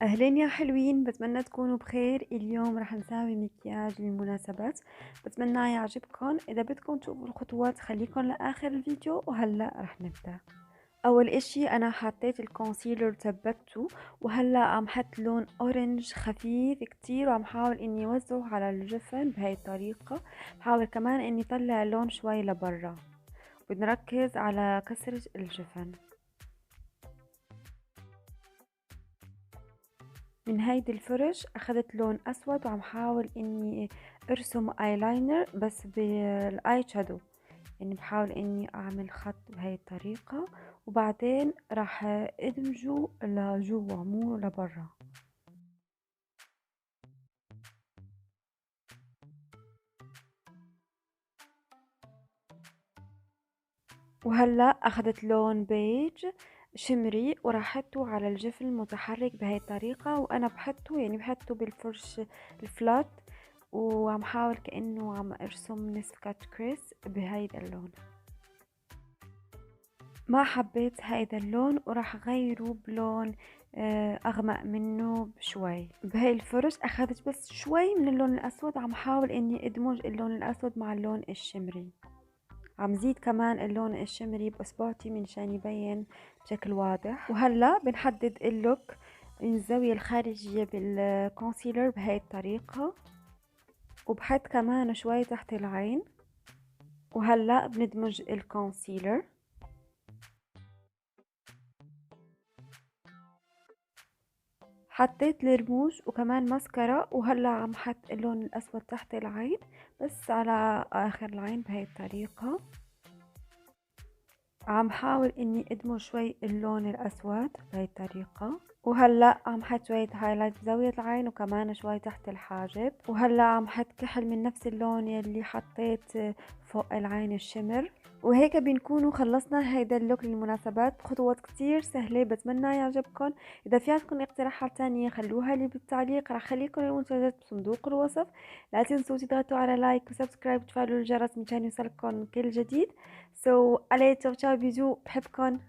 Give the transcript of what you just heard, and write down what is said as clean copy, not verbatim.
أهلين يا حلوين، بتمنى تكونوا بخير. اليوم رح نساوي مكياج للمناسبات، بتمنى يعجبكم. إذا بدكم تشوفوا الخطوات خليكم لآخر الفيديو، وهلأ رح نبدأ. أول إشي أنا حطيت الكونسيلر ثبته، وهلأ عم حط لون أورنج خفيف كتير، وعم حاول إني وزعه على الجفن بهاي الطريقة. بحاول كمان إني طلع اللون شوي لبرا، بنركز على كسرة الجفن. من هيدي الفرش اخذت لون اسود، وعم حاول اني ارسم ايلاينر بس بالاي شادو، يعني بحاول اني اعمل خط بهاي الطريقة، وبعدين راح ادمجه لجوا مو لبرا. وهلا اخذت لون بيج شمري وراح احطه على الجفن المتحرك بهاي الطريقة، وانا بحطه يعني بحطه بالفرش الفلات، وعم حاول كأنه عم ارسم نسكة كريس بهيدا اللون. ما حبيت هيدا اللون وراح غيره بلون اغمق منه بشوي. بهاي الفرش اخذت بس شوي من اللون الاسود، وعم حاول اني ادمج اللون الاسود مع اللون الشمري. عم زيد كمان اللون الشمري باصبعتي منشان يبين بشكل واضح. وهلا بنحدد اللوك من الزاوية الخارجية بالكونسيلر بهاي الطريقة، وبحط كمان شوي تحت العين. وهلا بندمج الكونسيلر. حطيت الرموش وكمان ماسكارا، وهلا عم حط اللون الاسود تحت العين، بس على اخر العين بهاي الطريقة. عم حاول اني ادمج شوي اللون الاسود بهاي الطريقة. وهلا عم حط شوية هايلايت بزاوية العين، وكمان شوي تحت الحاجب. وهلا عم حط كحل من نفس اللون يلي حطيت فوق العين الشمر. وهيك بنكونوا خلصنا هيدا اللوك للمناسبات. خطوات كتير سهلة، بتمنى يعجبكم. اذا في عندكم اقتراحات تانية خلوها لي بالتعليق، رح خليكم المنتجات بصندوق الوصف. لا تنسوا تضغطوا على لايك وسبسكرايب وتفعلوا الجرس مشان يوصلكم كل جديد. عليه تشاو تشاو، بيجو، بحبكن.